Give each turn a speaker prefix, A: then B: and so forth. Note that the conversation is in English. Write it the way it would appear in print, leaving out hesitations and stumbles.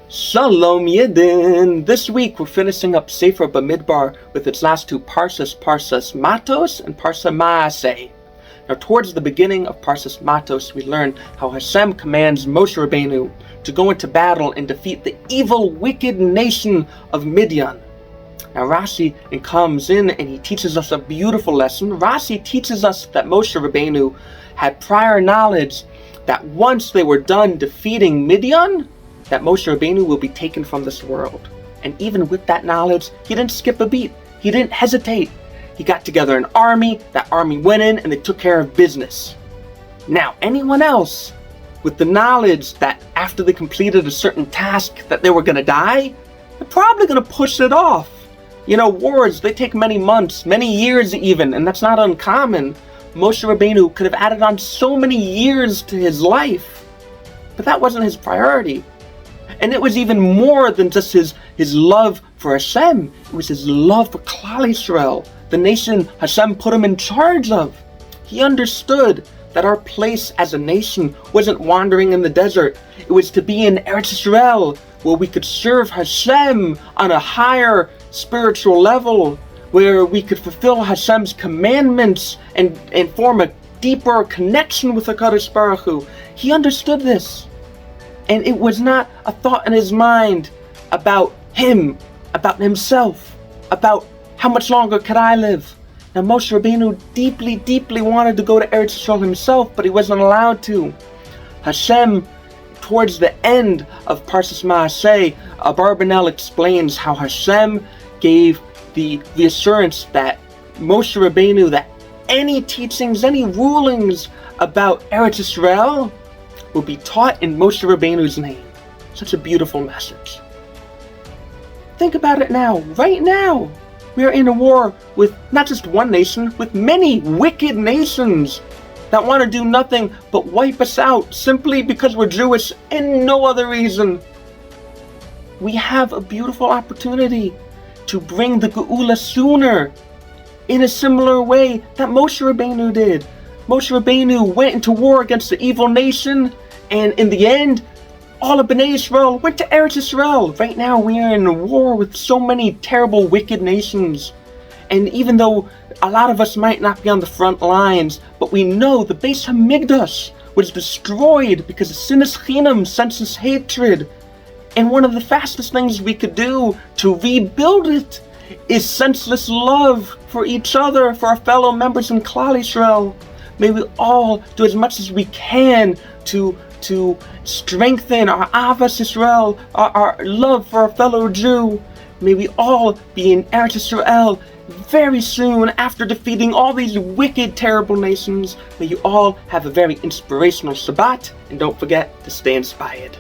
A: Shalom Yidin! This week we're finishing up Sefer Bamidbar with its last two parshas, Parshas Mattos and Parshas Masei. Now towards the beginning of Parshas Mattos we learn how Hashem commands Moshe Rabbeinu to go into battle and defeat the evil, wicked nation of Midian. Now Rashi comes in and he teaches us a beautiful lesson. Rashi teaches us that Moshe Rabbeinu had prior knowledge that once they were done defeating Midian, that Moshe Rabbeinu will be taken from this world. And even with that knowledge, he didn't skip a beat. He didn't hesitate. He got together an army. That army went in and they took care of business. Now, anyone else with the knowledge that after they completed a certain task that they were going to die, they're probably going to push it off. You know, wars, they take many months, many years even, and that's not uncommon. Moshe Rabbeinu could have added on so many years to his life, but that wasn't his priority. And it was even more than just his love for Hashem. It was his love for Klal Yisroel, the nation Hashem put him in charge of. He understood that our place as a nation wasn't wandering in the desert. It was to be in Eretz Yisrael, where we could serve Hashem on a higher spiritual level, where we could fulfill Hashem's commandments and form a deeper connection with HaKadosh Baruch Hu. He understood this. And it was not a thought in his mind about him, about himself, about how much longer could I live. Now Moshe Rabbeinu deeply, deeply wanted to go to Eretz Yisrael himself, but he wasn't allowed to. Hashem, towards the end of Parshas Masei, Abarbanel explains how Hashem gave the assurance that Moshe Rabbeinu, that any teachings, any rulings about Eretz Yisrael will be taught in Moshe Rabbeinu's name. Such a beautiful message. Think about it now, right now. We are in a war with not just one nation, with many wicked nations that want to do nothing but wipe us out simply because we're Jewish and no other reason. We have a beautiful opportunity to bring the Geula sooner, in a similar way that Moshe Rabbeinu did. Moshe Rabbeinu went into war against the evil nation, and in the end, all of Bnei Yisrael went to Eretz Yisrael. Right now, we are in a war with so many terrible, wicked nations. And even though a lot of us might not be on the front lines, but we know the Beis HaMikdash was destroyed because of Sinas Chinam, senseless hatred. And one of the fastest things we could do to rebuild it is senseless love for each other, for our fellow members in Klal Yisrael. May we all do as much as we can to strengthen our Avas Yisrael, our love for our fellow Jew. May we all be in Eretz Yisrael very soon after defeating all these wicked, terrible nations. May you all have a very inspirational Shabbat, and don't forget to stay inspired.